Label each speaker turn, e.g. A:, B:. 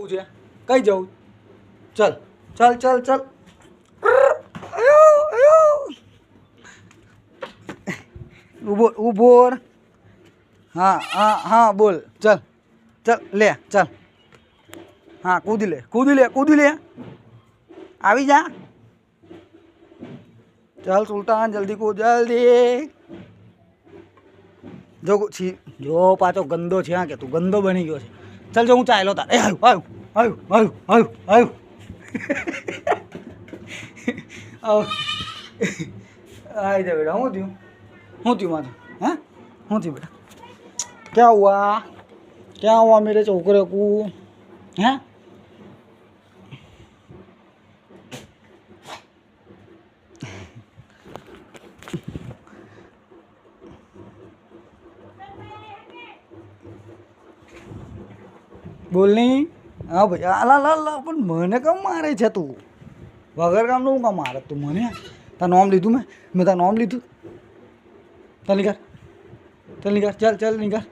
A: જવું છે? કઈ જવું? ચલ ચલ ચલ ચલ. ઊભો. હા હા હા બોલ. ચલ ચલ લે ચલ. હા કૂદી લે. આવી જા. चल सुल्तान जल्दी कूद जल्दी. जो पाचो गंदो छे के तू गंदो बनी गयो छे. चल जो हूँ चालो तार. ए आयु आयु आयु आयु आयु आयु. आई जा बेटा. हूँ थी माधु. हैं हूँ थी बेटा? क्या हुआ मेरे छोकरे को? हैं बोल नहीं. हाँ भाई अला पण મને કેમ મારે છે તું? વગર કામનું હું કામ મારે તું મને? તાર નામ લીધું મેં તાર નામ લીધું. ચલ નીકળ ચલ નીકળ.